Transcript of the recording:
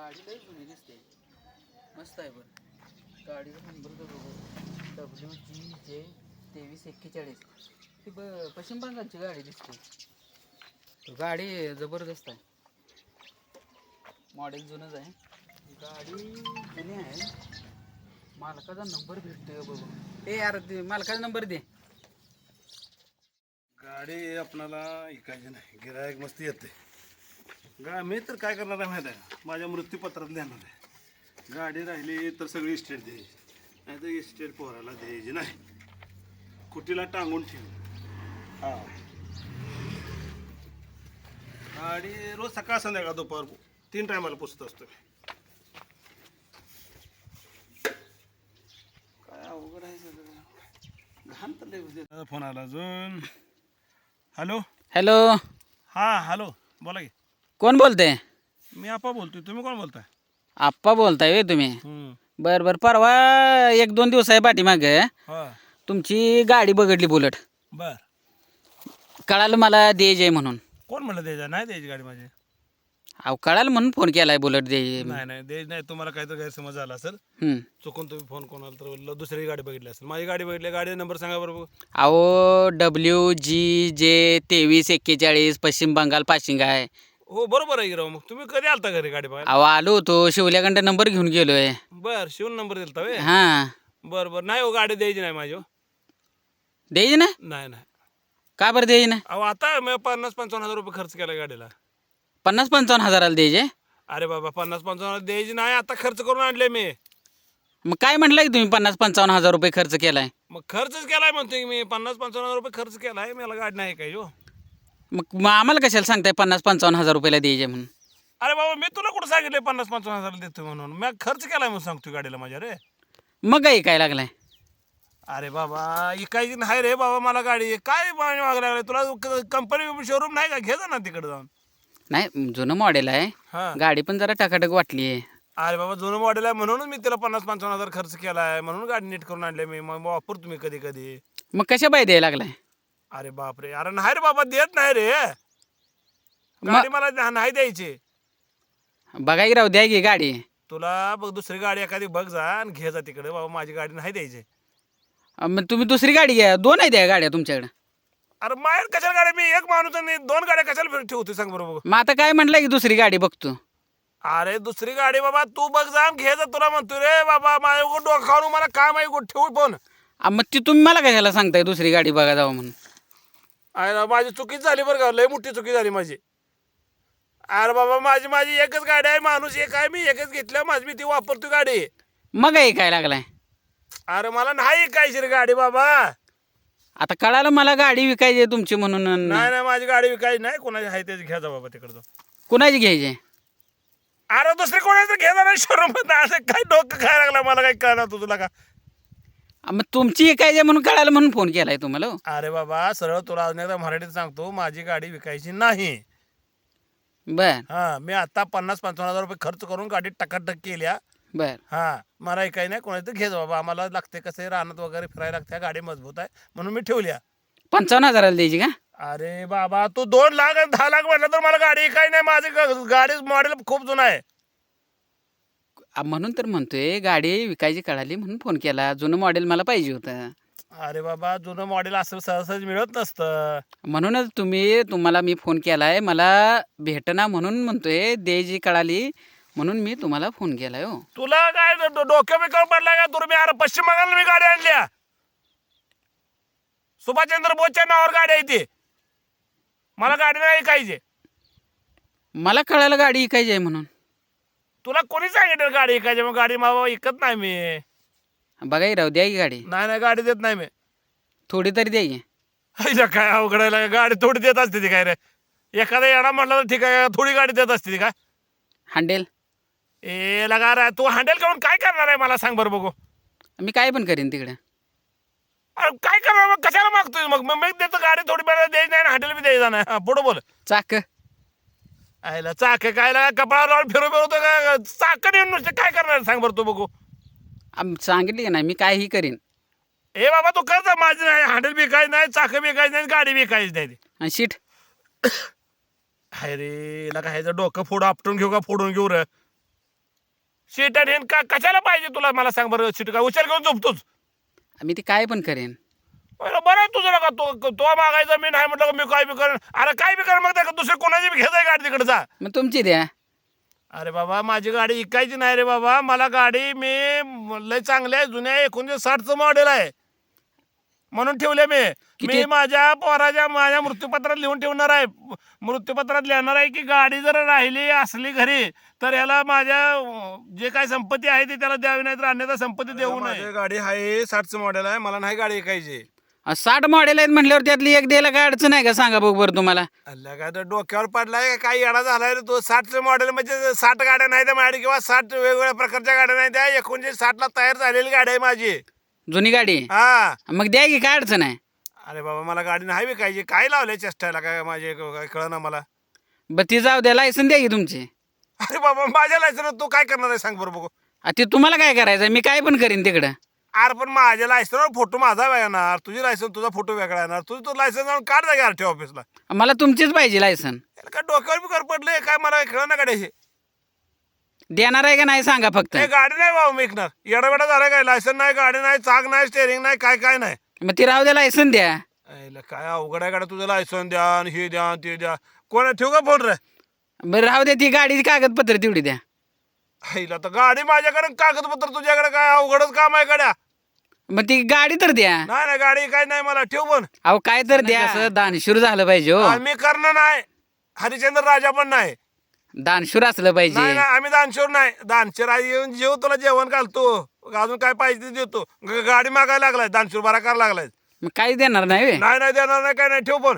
गाडी लई जुनी दिसते. मस्त आहे बरं. गाडीचा नंबर तर बघू. WGJ 2341. ती पश्चिम बंगालची गाडी दिसते. गाडी जबरदस्त आहे. मॉडेल जुनंच आहे. गाडी जुनी आहे. मालकाचा नंबर भेटतोय बघू. ए यार ते मालकाचा नंबर दे. गाडी आपणाला ऐकायची नाही, गिरायक मस्त येते. मी तर काय करणार आहे माहीत आहे, माझ्या मृत्यूपत्रात लिहिणार आहे. गाडी राहिली तर सगळी इस्टेट द्यायची, नाही तर इस्टेट पोराला द्यायची नाही. कुटीला टांगून ठेव. हा, गाडी रोज सकाळ संध्याकाळ दुपार 3 टायमाला पुसत असतो मी. काय अवघड आहे सगळं, घाण तर लय. फोन आला अजून. हॅलो हॅलो, हां हॅलो, बोला की. कोण बोलते? मी आपा बोलतोय, तुम्ही कोण बोलताय? आप्पा बोलताय होय तुम्ही? बरं बरं, परवा 1-2 दिवस आहे पाठीमागे हां तुमची गाडी बघडली बुलेट. बर, कळालं मला द्यायची आहे म्हणून. कोण म्हणलं द्यायचं नाही, द्यायची गाडी माझी. अहो कळालं म्हणून फोन केलाय बुलेट द्यायची. नाही नाही द्यायची नाही, तुम्हाला काहीतरी गैरसमज झाला असेल. चुकून तुम्ही फोन कोणाला तर बोललो, दुसरी गाडी बघितली असेल. माझी गाडी बघितली, गाडी नंबर सांगा बरोबर. अहो WGJ 2341 पश्चिम बंगाल पाशिंग आहे. हो बरोबर आहे की राव. मग तुम्ही कधी आलता घरी गाडी बघायला? अहो आलो होतो, शिवल्याकडं नंबर घेऊन गेलोय. बर, शिवून नंबर दिलता वे. हां, बरं बरं, नाही हो गाडी द्यायची नाही माझी. द्यायची ना? नाही नाही, का बरं द्यायची ना? अहो आता मी 50-55 हजार रुपये खर्च केला गाडीला. 50-55 हजाराला द्यायचे? अरे बाबा, 50-55 द्यायची नाही, आता खर्च करून आणले मी. मग काय म्हटलं की तुम्ही 50-55 हजार रुपये खर्च केलाय? मग खर्चच केलाय म्हणतोय मी, 50-55 हजार रुपये खर्च केलाय. मला गाडी नाही काय हो. मग आम्हाला कशाला सांगताय 50-55 हजार रुपयाला द्यायचे म्हणून? अरे बाबा, मी तुला कुठं सांगितलं 50-55 हजार देतो म्हणून? मी खर्च केलाय म्हणून सांगतो गाडीला माझ्या. रे मग काय काय लागलाय? अरे बाबा, इकायची नाही रे बाबा मला गाडी. काय मागायला लागलाय तुला? कंपनी शोरूम नाही का? घे जा ना तिकडे जाऊन. नाही, जुनं मॉडेल आहे. हां, गाडी पण जरा टकाटक वाटली आहे. अरे बाबा, जुनं मॉडेल आहे म्हणून मी तिला 50-55 हजार खर्च केलाय, म्हणून गाडी नीट करून आणले मी. मग वापर तुम्ही कधी कधी. मग कशा बाय द्यायला लागलाय? अरे बापरे, अरे नाही रे बाबा, देत नाही रे गाडी मला, नाही द्यायची. बघा की राव, द्या की गाडी. तुला बघ दुसरी गाडी एखादी बघ जा आणि घे जा तिकडे. बाबा माझी गाडी नाही द्यायची. मग तुम्ही दुसरी गाडी घ्या. 2 आहे द्या गाड्या तुमच्याकडे. अरे माहेर कशाला गाडी, मी एक माणूस आणि 2 गाड्या कशाला ठेवते सांग बरोबर. मग आता काय म्हटलं की दुसरी गाडी बघतो? अरे दुसरी गाडी बाबा तू बघ जा, घे जा. तुला म्हणतो रे बाबा, माझ्या डोकं खाऊन मला काम आहे, ठेवू फोन. मग ती तुम्ही मला कशाला सांगताय दुसरी गाडी बघा जावं म्हणून? अरे माझी चुकीच झाली बरं का, लय मोठी चुकी झाली माझी. अरे बाबा, माझी माझी एकच गाडी आहे, माणूस एक आहे, मी एकच घेतल्या माझी, मी ती वापरतो गाडी. मग काय लागलाय? अरे मला नाही ऐकायची रे गाडी बाबा. आता कळालं मला गाडी विकायची आहे तुमची म्हणून. नाही नाही, माझी गाडी विकायची नाही. कोणाची आहे त्याची घ्या जा बाबा तिकडं जाऊन. कुणाची घ्यायची? अरे दुसरी कोणाचं घे जा नाही शोरूम. असं काय डोकं खायला लागला, मला काही कळणार तुला का? मग तुमची विकायची आहे म्हणून कळालं म्हणून फोन केलाय तुम्हाला. अरे बाबा, सरळ तुला अजून एकदा मराठीत सांगतो, माझी गाडी विकायची नाही. बर हां, मी आता 50-55 हजार रुपये खर्च करून गाडी टकाटक केल्या. बर. हां, मला ऐकाय नाही कोणाचं घे जा बाबा. आम्हाला लागते कसं रानात वगैरे फिरायला लागते, गाडी मजबूत आहे म्हणून मी ठेवल्या. 55 हजाराला द्यायची का? अरे बाबा, तू 2 लाख आणि 10 लाख म्हटलं तर मला गाडी काही नाही. माझी गाडी मॉडेल खूप जुना आहे. म्हणून तर म्हणतोय गाडी विकायची कळाली म्हणून फोन केला. जुनं मॉडेल मला पाहिजे होतं. अरे बाबा, जुनं मॉडेल असं सहज मिळत नसतं. म्हणूनच तुम्हाला मी फोन केलाय. मला भेटना म्हणून म्हणतोय, द्यायची कळाली म्हणून मी तुम्हाला फोन केलाय. हो, तुला काय डोक्या बिकळ पडलाय का? तुम्ही अरे पश्चिम बंगालला मी गाडी आणल्या. सुभाषचंद्र बोसच्या नावावर गाडी आहे ती. मला गाडी नाही ऐकायची. मला कळालं गाडी विकायची आहे म्हणून. तुला कोणी सांगितलं गाडी ऐकायची? मग गाडी मावा ऐकत नाही मी. बघा राहू द्या की गाडी. नाही नाही, गाडी देत नाही मी. थोडी तरी द्या की. हिला काय अवघडायला, गाडी थोडी देत असते ती काय रे? एखादा येणा म्हटलं तर ठीक आहे, थोडी गाडी देत असते ती काय? हँडेल ए लगा रे, तू हँडल करून काय करणार आहे मला सांग बरं बघू. मी काय पण करीन तिकडे. अरे काय करणार मग? कशाला मागतोय मग? मी देतो गाडी, थोडी वेळा द्यायची नाही, हँडल बी द्यायचा नाही. हा, पुढं बोल. चाक आयला चाक काय लागा, कपाळावर लावून फिरवतो का? चाक नेऊन नुसते काय करणार सांग बरं तू बघू. सांगितली का नाही मी काहीही करीन. ए बाबा, तू कर जा. माझी नाही हँडल बी काय नाही, चाक बी काय नाही, गाडी बी काहीच नाही. आणि शीट हाय रे लगा, ह्याचं डोकं फोड आपटून घेऊ का फोडून घेऊ रे? सीट आणि का कशाला पाहिजे तुला मला सांग बरं सीट का उचल घेऊन झोपतोच मी ते काय पण करेन. बरं आहे तुझं नका तो मागायचा मी नाही म्हटलं मी काय बी करेन अरे काय बी कर मग त्या दुसरी कोणाची बी घेताय गाडी तिकडे जा. मग तुमची द्या. अरे बाबा माझी गाडी इकायची नाही रे बाबा मला गाडी मी लय चांगली आहे जुन्या 1960चं मॉडेल आहे म्हणून ठेवले मी माझ्या माझ्या मृत्यूपत्रात लिहून ठेवणार आहे. मृत्यूपत्रात लिहिणार आहे की गाडी जर राहिली असली घरी तर याला माझ्या जे काय संपत्ती आहे ती त्याला द्यावी नाही तर अन्यथा संपत्ती देऊ नये. गाडी आहे 60चं मॉडेल आहे मला नाही गाडी ऐकायची. 60 मॉडेल आहेत म्हटल्यावर त्यातली एक द्यायला काय अडचण आहे का सांगा बघ बरं तुम्हाला. अल्ला काय तर डोक्यावर पडलाय काय येडा झालाय रे तो. 60चं मॉडेल म्हणजे 60 गाड्या नाही त्या माझ्या किंवा 60 वेगवेगळ्या प्रकारच्या गाड्या नाही त्या 1960ला तयार झालेली गाडी आहे माझी जुनी गाडी. हा मग द्या की काय अडचण आहे. अरे बाबा मला गाडी नाही विकायची काय लावलंय चेष्टायला काय माझे काय कळ ना मला. बरं ती जाऊ द्या लायसन द्या की तुमची. अरे बाबा माझ्या लायसन तू काय करणार आहे सांग बरं बघू. ते तुम्हाला काय करायचं मी काय पण करीन तिकडं. अरे पण माझ्या लायसनवर फोटो माझा वेगळा येणार तुझी लायसन तुझा फोटो वेगळा येणार तुझं लायसन जाऊन काढ जागे आरटीओ ऑफिसला. मला तुमचीच पाहिजे लायसन. काय डोक्यावर बी कर पडले काय मला कळ ना गाडी देणार आहे का नाही सांगा फक्त. गाडी नाही बाबा मी विकणार येडा बेडा झाला काय लायसन नाही गाडी नाही चाक नाही स्टेअरिंग नाही काय काय नाही. मग ती राहू द्या लायसन द्या. काय अवघड आहे गाड्या तुझं लायसन द्या आणि हे द्या ते द्या कोणा ठेवू का फोन रे. बरं राहू द्या ती गाडीची कागदपत्र तेवढी द्या. आईला तर गाडी माझ्याकडे कागदपत्र तुझ्याकडे काय अवघडच काम आहे गाड्या. मग ती गाडी तर द्या. नाही नाही गाडी काय नाही मला ठेव पण. अहो काय तर द्या. असं दानशूर झालं पाहिजे हो. आम्ही करणं नाही हरिचंद्र राजा पण नाही. दानशूर असलं पाहिजे. नाही नाही आम्ही दानशूर नाही दानशूर आई येऊन जेव तुला जेवण घालतो अजून काय पाहिजे ते देतो. गाडी मागायला लागलाय दानशूर बारा करायला लागलाय. मग काही देणार नाही व्हय? नाही नाही देणार नाही काय नाही ठेव पण.